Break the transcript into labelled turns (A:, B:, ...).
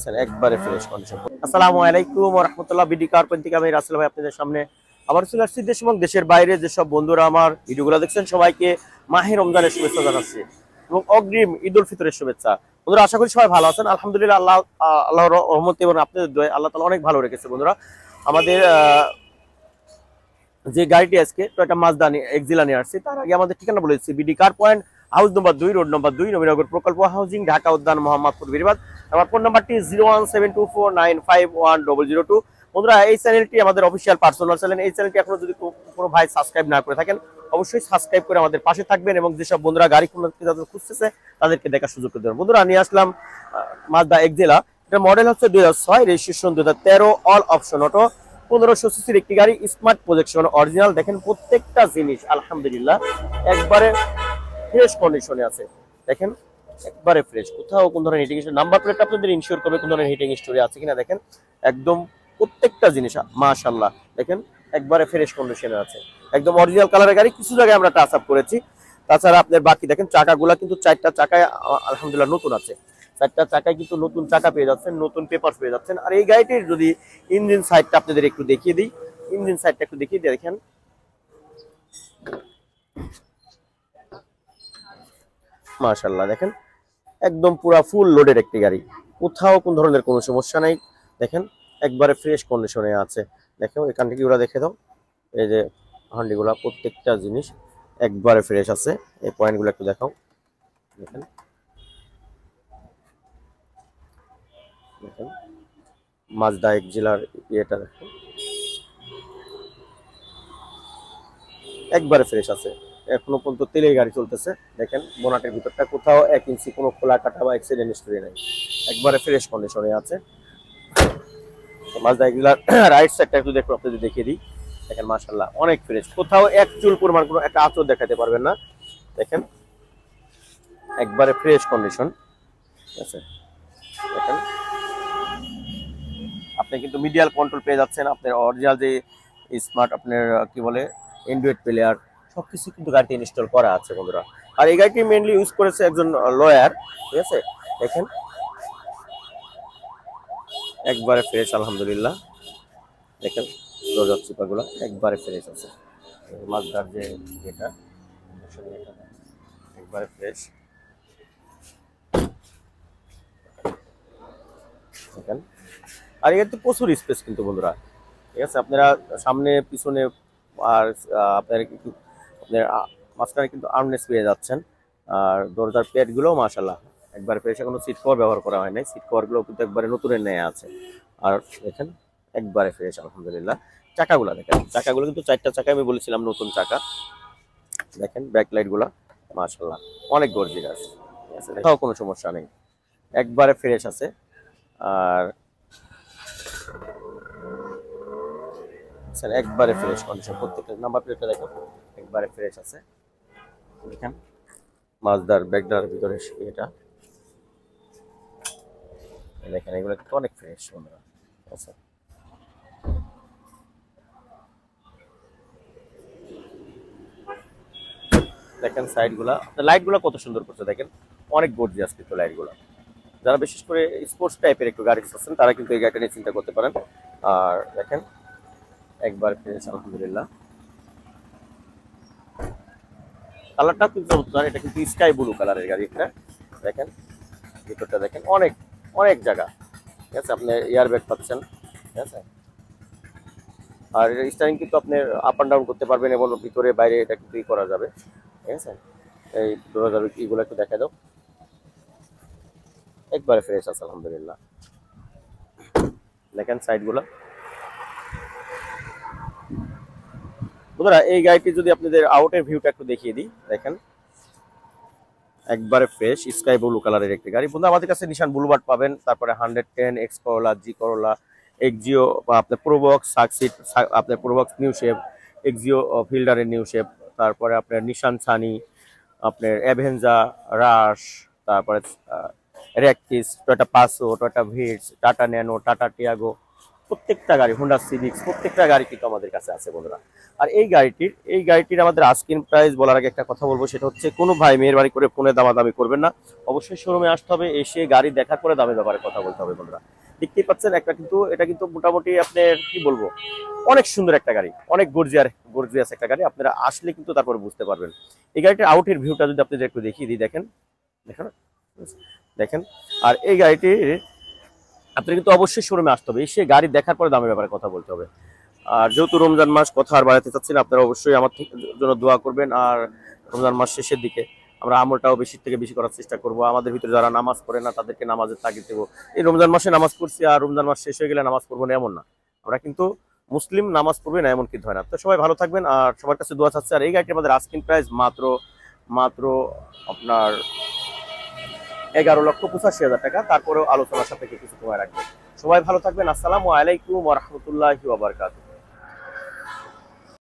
A: Sir একবারে fresh condition. আসসালামু আলাইকুম ওয়া রাহমাতুল্লাহ। বিডি কার পয়েন্ট থেকে আমি রাসেল ভাই আপনাদের সামনে আবার চলে আসছি। দেশ এবং দেশের বাইরে যেসব বন্ধুরা আমার ভিডিওগুলো দেখছেন সবাইকে মাহে রমজানের শুভেচ্ছা জানাচ্ছি এবং অগ্রিম ঈদ উল ফিতরের শুভেচ্ছা। বন্ধুরা আশা করি সবাই ভালো আছেন। আলহামদুলিল্লাহ আল্লাহর রহমতে এবং আপনাদের দোয়ায় আল্লাহ তাআলা অনেক ভালো রেখেছে। বন্ধুরা আমাদের যে গাড়িটি আজকে টয়োটা মাজদা এক্সিলা নিয়ে আসছি, তার আগে আমাদের ঠিকানা বলেছি BD car point, house number 2, road number 2, Nabinagar প্রকল্প হাউজিং, ঢাকা উদ্যান, মোহাম্মদপুর, বেরিবাদ। আমার ফোন নাম্বারটি 01724951002। বন্ধুরা এই চ্যানেলটি আমাদের অফিসিয়াল পার্সোনাল চ্যানেল। এই চ্যানেলটি এখনো যদি কোনো ভাই সাবস্ক্রাইব না করে থাকেন অবশ্যই সাবস্ক্রাইব করে আমাদের পাশে থাকবেন এবং যেসব বন্ধুরা গাড়ি খুঁজতেছে তাদেরকে দেখার সুযোগ করে দেবেন। বন্ধুরা নিয়ে আসলাম মাজদা এক্সিলা। এটা মডেল হচ্ছে 2006, রেজিস্ট্রেশন 2013, অল অপশন অটো, 1500 সিসির একটি গাড়ি, স্মার্ট প্রজেকশন অরিজিনাল। দেখেন প্রত্যেকটা জিনিস আলহামদুলিল্লাহ একবারে ফ্রেশ কন্ডিশনে আছে। দেখেন একবারে ফ্রেশ, কোথাও কোন ধরনের হিটিং হিস্টরি, নাম্বার প্লেট আপনাদের ইনশিওর করবে কোন ধরনের হিটিং হিস্টরি আছে কিনা। দেখেন একদম প্রত্যেকটা জিনিস মাশাআল্লাহ দেখেন একবারে ফ্রেশ কন্ডিশনে আছে, একদম অরিজিনাল কালারের গাড়ি। কিছু জায়গায় আমরা টাচ আপ করেছি, তাছাড়া আপনার বাকি দেখেন চাকাগুলা কিন্তু 4টা চাকায় আলহামদুলিল্লাহ নতুন আছে। 4টা চাকায় কিন্তু নতুন চাকা পেয়ে যাচ্ছেন, নতুন পেপার পেয়ে যাচ্ছেন। আর এই গাড়িটির যদি ইঞ্জিন সাইডটা আপনাদের একটু দেখিয়ে দিই, ইঞ্জিন সাইডটা একটু দেখিয়ে দিই। দেখেন মাশাআল্লাহ দেখেন একদম পুরা ফুল লোডের একটি গাড়ি, কোথাও কোন ধরনের কোনো সমস্যা নাই। দেখেন একবারে ফ্রেশ কন্ডিশনে আছে। দেখো এখান থেকে ওরা দেখে দাও, এই যে হান্ডিগুলা প্রত্যেকটা জিনিস একবারে ফ্রেশ আছে। এই পয়েন্টগুলো একটু দেখাও। দেখেন দেখেন মাজদা এক্সিলার ইয়েটা দেখেন একবারে ফ্রেশ আছে, এখনো পর্যন্ত তেলের গাড়ি চলতেছে। দেখেন বোনাটের ভিতরটা কোথাও 1 ইঞ্চি কোনো খোলা কাটা বা অ্যাক্সিডেন্ট হিস্টরি নাই, একবারে ফ্রেশ কন্ডিশনে আছে। মাজদা এক্সিলার রাইট সাইডটা একটু দেখো, আপনাদের দেখিয়ে দিই। দেখেন মাশাআল্লাহ অনেক ফ্রেশ, কোথাও এক চুল পরিমাণ কোনো একটা আঁচড় দেখাতে পারবেন না। দেখেন একবারে ফ্রেশ কন্ডিশন আছে। দেখেন আপনি কিন্তু মিডিয়াল কন্ট্রোল পেয়ে যাচ্ছেন, আপনার অরিজিনাল যে স্মার্ট আপনার কি বলে অ্যান্ড্রয়েড প্লেয়ার সবকিছু কিন্তু গাড়িতে ইনস্টল করা আছে বন্ধুরা। আর এই গাড়িটি মেইনলি ইউজ করেছে একজন লয়ার, ঠিক আছে। দেখেন একবারে ফ্রেশ আলহামদুলিল্লাহ। দেখেন দরজার চিপাগুলো একবারে ফ্রেশ আছে। মাজদার যে এটা একবারে ফ্রেশ। দেখেন আর এর তো প্রচুর স্পেস কিন্তু বন্ধুরা, ঠিক আছে। আপনারা সামনে পিছনে আর আপনার আপনার মাঝখানে কিন্তু আর্মনেস পেয়ে যাচ্ছেন। আর দরজার প্যাডগুলোও মাশাআল্লাহ একবার ফ্রেশ, কোনো সিট কভার ব্যবহার করা হয় নাই, সিট কভারগুলো কিন্তু একবারে নতুনের ন্যায় আছে। আর দেখেন একবারে ফ্রেশ আলহামদুলিল্লাহ। চাকাগুলো দেখেন, চাকাগুলো কিন্তু 4টা চাকা, আমি বলেছিলাম নতুন চাকা। দেখেন ব্যাকলাইটগুলো মাশাআল্লাহ অনেক গর্জিয়াস, ঠিক আছে, কোথাও কোনো সমস্যা নেই, একবারে ফ্রেশ আছে। আর স্যার একবারে ফ্রেশ কন্ডিশন, প্রত্যেকটা নাম্বার প্লেটটা দেখো একবারে ফ্রেশ আছে। দেখেন মাজদার ব্যাগটার ভিতরে এটা দেখেন, এগুলো কিন্তু অনেক ফ্রেশ বন্ধুরা। আচ্ছা দেখেন সাইডগুলা, লাইটগুলো কত সুন্দর করছে, দেখেন অনেক গর্জিয়াস কিন্তু লাইটগুলো। যারা বিশেষ করে স্পোর্টস টাইপের একটু গাড়ি চাচ্ছেন তারা কিন্তু এই গাড়িটা নিয়ে চিন্তা করতে পারেন। আর দেখেন একবার ফ্রেশ আলহামদুলিল্লাহ। কালারটা কিন্তু চমৎকার, এটা কিন্তু স্কাই ব্লু কালারের গাড়ি একটা। দেখেন ভিতরটা দেখেন অনেক অনেক জায়গা, ঠিক আছে। আপনি এয়ার ব্যাগ পাচ্ছেন, ঠিক আছে। আর স্টারিং কিন্তু আপনি আপ অ্যান্ড ডাউন করতে পারবেন এবং ভিতরে বাইরে এটা কিন্তু করা যাবে, ঠিক আছে। এই দরজার এইগুলো একটু দেখা দাও, একবারে ফ্রেশ আছে আলহামদুলিল্লাহ। দেখেন সাইডগুলো বন্ধুরা। এই গাড়িটি যদি আপনাদের আউটের ভিউটা একটু দেখিয়ে দিই, দেখেন একবারে ফ্রেশ স্কাই ব্লু কালারের একটি গাড়ি বন্ধু। আমাদের কাছে নিশান ব্লুবার্ড পাবেন, তারপরে 110, এক্স করোলা, জি করোলা, এক্সিও বা আপনার প্রোবক্স সাকসিড, আপনার প্রোবক্স নিউ শেপ, এক্সিও ফিল্ডারের নিউ শেপ, তারপরে আপনার নিশান সানি, আপনার অ্যাভেঞ্জা, রাশ, তারপরে Ractis, Toyota Passo, Toyota Vitz, Tata Nano, Tata Tiago, প্রত্যেকটা গাড়ি হোন্ডা সিভিক্স প্রত্যেকটা গাড়ি কিন্তু আমাদের কাছে আছে বন্ধুরা। আর এই গাড়িটির আমাদের আস্কিং প্রাইস বলার আগে একটা কথা বলবো, সেটা হচ্ছে কোনো ভাই মেহেরবানি করে ফোনে দামাদামি করবেন না, অবশ্যই শোরুমে আসতে হবে, এসে গাড়ি দেখার পরে দামের ব্যাপারে কথা বলতে হবে বন্ধুরা। দেখতেই পাচ্ছেন এটা কিন্তু মোটামুটি আপনার কি বলবো, অনেক সুন্দর একটা গাড়ি, অনেক গর্জিয়াস একটা গাড়ি। আপনারা আসলে কিন্তু তারপরে বুঝতে পারবেন। এই গাড়িটির আউটের ভিউটা যদি আপনি একটু দেখিয়ে দিই, দেখেন দেখেন দেখেন। আর এই গাড়িটির আপনি কিন্তু অবশ্যই শোরুমে আসতে হবে, এসে গাড়ি দেখার পরে দামের ব্যাপারে কথা বলতে হবে। আর যেহেতু রমজান মাস, কথা আর বাড়াতে চাচ্ছি না, আপনারা অবশ্যই আমার জন্য দোয়া করবেন। আর রমজান মাস শেষের দিকে আমরা আমলটাও বেশি থেকে বেশি করার চেষ্টা করব। আমাদের ভিতরে যারা নামাজ পড়ে না তাদেরকে নামাজের তাগিদ দেবো। এই রমজান মাসে নামাজ পড়ছি আর রমজান মাস শেষ হয়ে গেলে নামাজ পড়বো না এমন না, আমরা কিন্তু মুসলিম, নামাজ পড়বে না এমন কিন্তু হয় না। তো সবাই ভালো থাকবেন আর সবার কাছে দোয়া চাচ্ছে। আর এই গাড়িটি আমাদের আস্কিং প্রাইস মাত্র মাত্র আপনার 11,85,000 টাকা, তারপরেও আলোচনার সাপেক্ষে কিছু কমায় রাখবেন। সবাই ভালো থাকবেন। আসসালামু আলাইকুম ওয়া রাহমাতুল্লাহি ওয়া বারাকাতুহু।